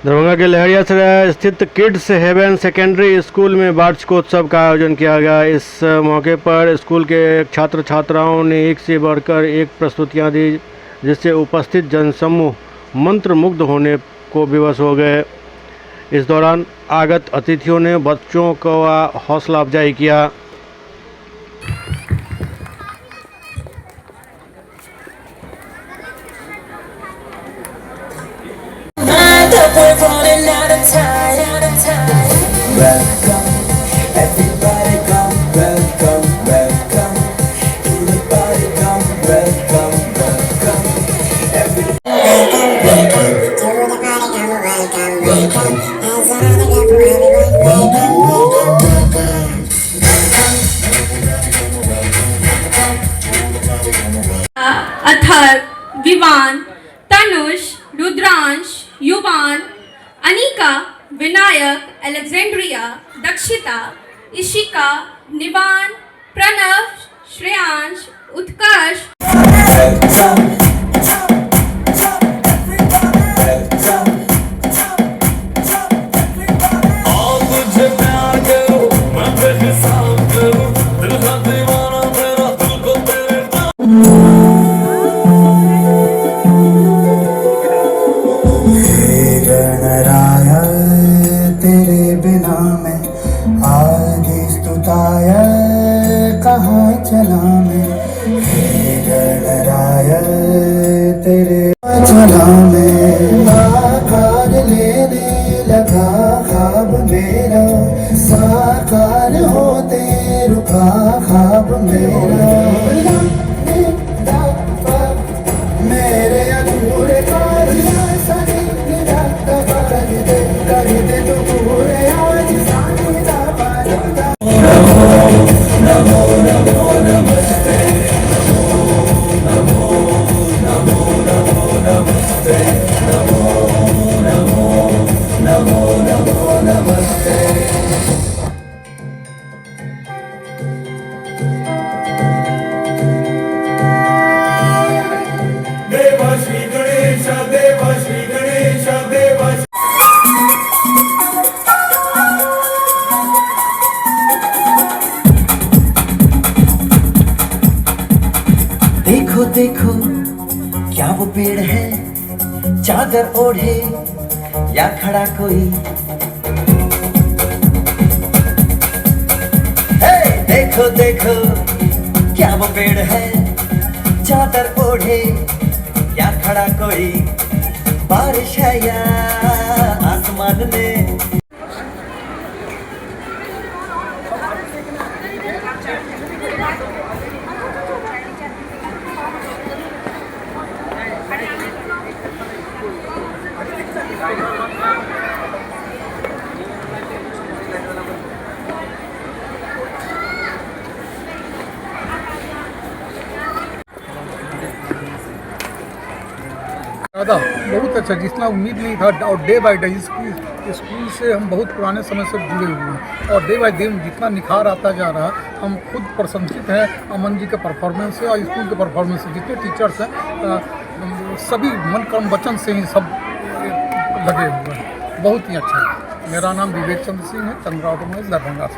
दरभंगा के लहरियासराय स्थित kids haven secondary school में वार्षिकोत्सव का आयोजन किया गया। इस मौके पर स्कूल के छात्र छात्राओं ने एक से बढ़कर एक प्रस्तुतियां दी, जिससे उपस्थित जनसमूह मंत्रमुग्ध होने को विवश हो गए। इस दौरान आगत अतिथियों ने बच्चों को हौसला अफजाई किया। Welcome, everybody come, welcome, welcome to the party, come, welcome, welcome, everybody. Welcome to the party, come, welcome, welcome. As I welcome, Atharva, Vivaan, Tanush, Rudransh, युवान, अनिका, विनायक, अलेक्जेंड्रिया, दक्षिता, इशिका, निवान, प्रणव, श्रेयांश, उत्कर्ष। कहाँ चला मैं, हे गणराय तेरे चला मैं। आकार लेने लगा ख्वाब मेरा, साकार होते रुका ख्वाब मेरा। मेरे अधूरे कारनामे कर दे तू पूरे आज साथ पाजा। नमो नमो नमस्ते, नमो नमो नमो नमस्ते, नमो नमो नमो नमो नमस्ते। देव श्री गणेश, देव श्री गणेश, देव। देखो देखो क्या वो पेड़ है, चादर ओढ़े या खड़ा कोई। हे देखो देखो क्या वो पेड़ है, चादर ओढ़े या खड़ा कोई। बारिश है या आसमान में। ज़्यादा बहुत अच्छा, जितना उम्मीद नहीं था। और डे बाय डे इसकी स्कूल से हम बहुत पुराने समय से जुड़े हुए हैं, और डे बाय डे जितना निखार आता जा रहा है, हम खुद प्रशंसित हैं अमन जी के परफॉर्मेंस से और स्कूल के परफॉर्मेंस से। जितने टीचर्स हैं सभी मन कर्म वचन से ही सब लगे हुए हैं, बहुत ही अच्छा है। मेरा नाम विवेक चंद्र सिंह है, चंद्रा ऑटोमोबाइल्स दरभंगा से।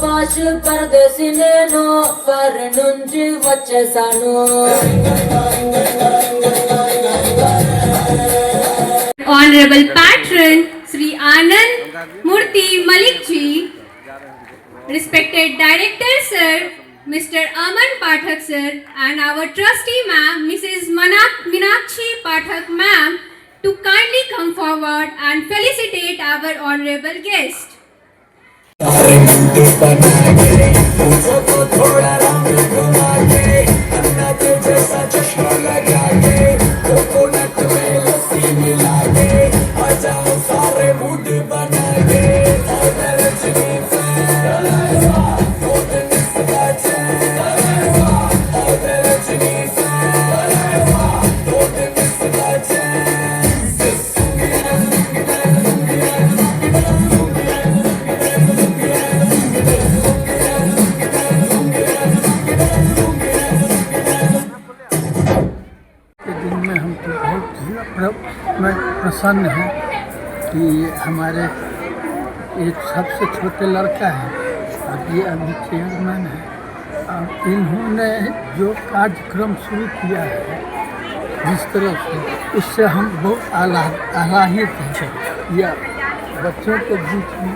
పాష్ పరదేశి నేను పర్ నుంచి వచ్చేసాను. Honorable Patron Sri Anand Murthy Malik ji, respected Director Sir Mr. Aman Pathak Sir, and our Trustee Ma'am Mrs. Meenakshi Pathak Ma'am, to kindly come forward and felicitate our honorable guest. थोड़ा रंग घुमा के अन्ना के जैसा चश्मा लगा के, coconut में लस्सी मिला के, आ जाओ सारे मूड बना के। रजनी प्रसन्न हैं कि हमारे एक सबसे छोटे लड़का है, अब ये अभी चेयरमैन है। अब इन्होंने जो कार्यक्रम शुरू किया है जिस तरह से, उससे हम बहुत आह्लादित हैं। या बच्चों के बीच में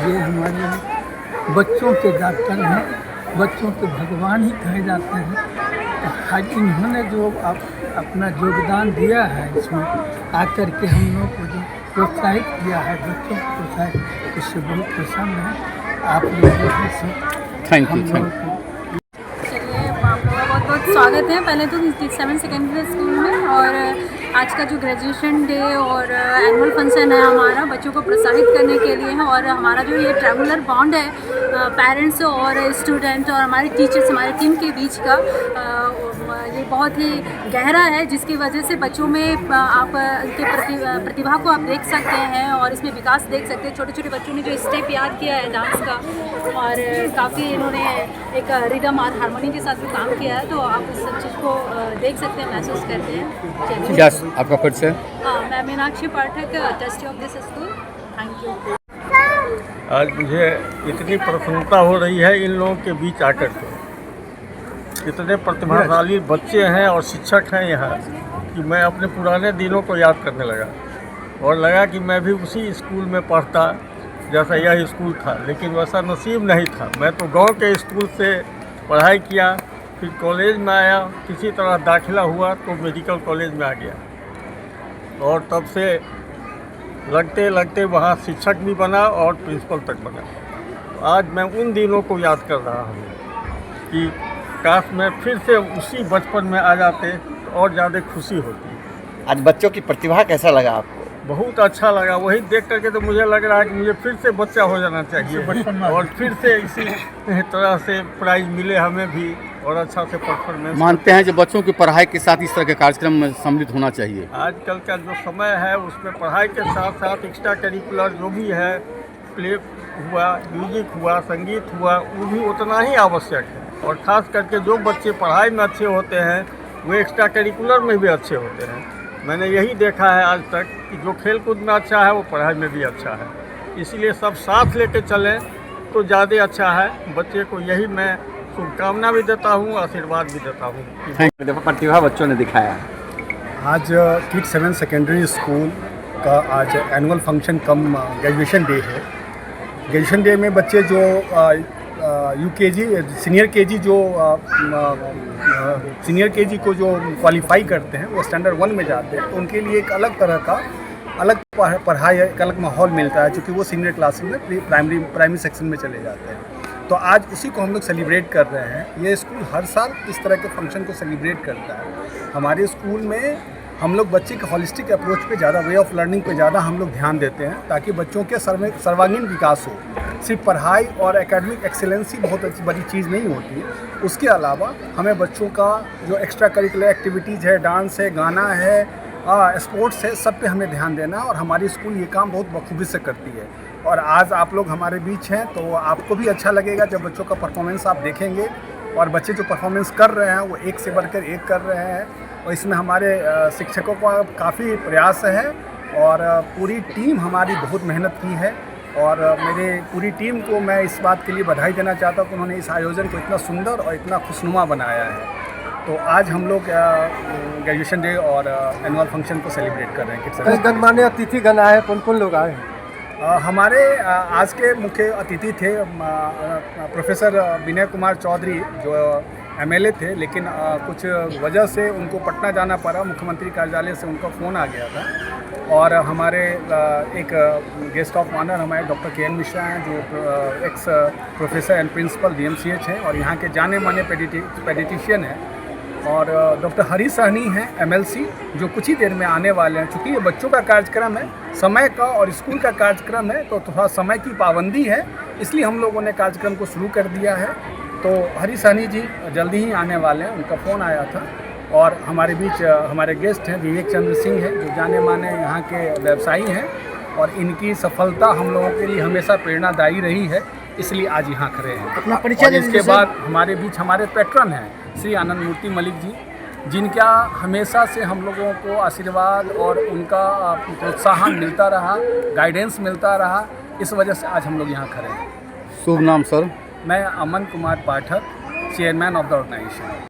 ये हमारे बच्चों के डॉक्टर हैं, बच्चों के भगवान ही कहे जाते हैं। आज इन्होंने जो अपना योगदान दिया है इसमें आकर के हम लोग को जो प्रोत्साहित किया है, बच्चों को प्रोत्साहित, उससे बहुत प्रसन्न है। आप लोगों से थैंक यू। चलिए, आप लोगों का बहुत बहुत स्वागत है पहले तो 7 सेकेंडरी स्कूल में। और आज का जो ग्रेजुएशन डे और एनुअल फंक्शन है हमारा बच्चों को प्रोत्साहित करने के लिए है। और हमारा जो ये ट्रैवलर बॉन्ड है पेरेंट्स और स्टूडेंट और हमारे टीचर्स, हमारी टीम के बीच का, ये बहुत ही गहरा है, जिसकी वजह से बच्चों में आप उनके प्रतिभा को आप देख सकते हैं और इसमें विकास देख सकते हैं। छोटे छोटे बच्चों ने जो स्टेप याद किया है डांस का, और काफ़ी इन्होंने एक रिदम और हारमोनी के साथ भी काम किया है, तो आप इस सब चीज़ को देख सकते हैं, महसूस करते हैं। चलिए, क्या आपका परिचय? हाँ, मैं Meenakshi Pathak, trustee of this school. Thank you. आज मुझे इतनी प्रसन्नता हो रही है इन लोगों के बीच आकर के। इतने प्रतिभाशाली बच्चे हैं और शिक्षक हैं यहाँ कि मैं अपने पुराने दिनों को याद करने लगा और लगा कि मैं भी उसी स्कूल में पढ़ता जैसा यह स्कूल था, लेकिन वैसा नसीब नहीं था। मैं तो गांव के स्कूल से पढ़ाई किया, फिर कॉलेज में आया, किसी तरह दाखिला हुआ तो मेडिकल कॉलेज में आ गया और तब से लगते लगते वहाँ शिक्षक भी बना और प्रिंसिपल तक बना। आज मैं उन दिनों को याद कर रहा हूँ कि काश मैं फिर से उसी बचपन में आ जाते तो और ज़्यादा खुशी होती। आज बच्चों की प्रतिभा कैसा लगा आपको? बहुत अच्छा लगा, वही देख करके तो मुझे लग रहा है कि मुझे फिर से बच्चा हो जाना चाहिए और फिर से इसी तरह से प्राइज मिले हमें भी और अच्छा से परफॉर्मेंस। मानते हैं जो बच्चों की पढ़ाई के साथ इस तरह के कार्यक्रम में सम्मिलित होना चाहिए। आजकल का जो समय है उसमें पढ़ाई के साथ साथ एक्स्ट्रा करिकुलर जो भी है, प्ले हुआ, म्यूजिक हुआ, संगीत हुआ, वो भी उतना ही आवश्यक है। और ख़ास करके जो बच्चे पढ़ाई में अच्छे होते हैं वो एक्स्ट्रा करिकुलर में भी अच्छे होते हैं। मैंने यही देखा है आज तक कि जो खेल कूद में अच्छा है वो पढ़ाई में भी अच्छा है, इसलिए सब साथ लेके चलें तो ज़्यादा अच्छा है। बच्चे को यही मैं शुभकामना भी देता हूँ, आशीर्वाद भी देता हूँ। देखो प्रतिभा बच्चों ने दिखाया। आज किड्स 7 सेकेंडरी स्कूल का आज एनुअल फंक्शन कम ग्रेजुएशन डे है। ग्रेजुएशन डे में बच्चे जो यूकेजी सीनियर केजी को जो क्वालिफाई करते हैं वो स्टैंडर्ड 1 में जाते हैं, तो उनके लिए एक अलग तरह का अलग पढ़ाई, एक अलग माहौल मिलता है, क्योंकि वो सीनियर क्लासेस में प्राइमरी सेक्शन में चले जाते हैं। तो आज उसी को हम लोग सेलिब्रेट कर रहे हैं। ये स्कूल हर साल इस तरह के फंक्शन को सेलिब्रेट करता है। हमारे स्कूल में हम लोग बच्चे के हॉलिस्टिक अप्रोच पे ज़्यादा, वे ऑफ लर्निंग पे ज़्यादा हम लोग ध्यान देते हैं, ताकि बच्चों के सर्वांगीण विकास हो। सिर्फ पढ़ाई और एकेडमिक एक्सीलेंस ही बहुत अच्छी बड़ी चीज़ नहीं होती, उसके अलावा हमें बच्चों का जो एक्स्ट्रा करिकुलर एक्टिविटीज़ है, डांस है, गाना है, स्पोर्ट्स है, सब पे हमें ध्यान देना, और हमारी स्कूल ये काम बहुत बखूबी से करती है। और आज आप लोग हमारे बीच हैं तो आपको भी अच्छा लगेगा जब बच्चों का परफॉर्मेंस आप देखेंगे। और बच्चे जो परफॉर्मेंस कर रहे हैं वो एक से बढ़कर एक कर रहे हैं, और इसमें हमारे शिक्षकों का काफ़ी प्रयास है और पूरी टीम हमारी बहुत मेहनत की है। और मेरे पूरी टीम को मैं इस बात के लिए बधाई देना चाहता हूँ कि उन्होंने इस आयोजन को इतना सुंदर और इतना खुशनुमा बनाया है। तो आज हम लोग ग्रेजुएशन डे और एनुअल फंक्शन को सेलिब्रेट कर रहे हैं। गणमान्य अतिथिगण आए, कौन कौन लोग आए? हमारे आज के मुख्य अतिथि थे प्रोफेसर विनय कुमार चौधरी, जो MLA थे, लेकिन कुछ वजह से उनको पटना जाना पड़ा, मुख्यमंत्री कार्यालय से उनका फ़ोन आ गया था। और हमारे एक गेस्ट ऑफ ऑनर हमारे डॉक्टर KN मिश्रा हैं, जो ex professor and principal DMCH हैं और यहाँ के जाने माने पेडिटिशियन हैं। और डॉक्टर हरी सहनी हैं MLC, जो कुछ ही देर में आने वाले हैं। चूँकि ये बच्चों का कार्यक्रम है, समय का और स्कूल का कार्यक्रम है, तो थोड़ा समय की पाबंदी है, इसलिए हम लोगों ने कार्यक्रम को शुरू कर दिया है। तो हरी सहनी जी जल्दी ही आने वाले हैं, उनका फ़ोन आया था। और हमारे बीच हमारे गेस्ट हैं विवेक चंद्र सिंह हैं, जो जाने माने यहाँ के व्यवसायी हैं, और इनकी सफलता हम लोगों के लिए हमेशा प्रेरणादायी रही है, इसलिए आज यहाँ खड़े हैं। अपना परिचय इसके बाद हमारे बीच हमारे पैट्रन हैं श्री आनंद मूर्ति मलिक जी, जिनका हमेशा से हम लोगों को आशीर्वाद और उनका प्रोत्साहन मिलता रहा, गाइडेंस मिलता रहा, इस वजह से आज हम लोग यहाँ खड़े हैं। शुभ नाम सर। मैं Aman Kumar Pathak, chairman of the organisation.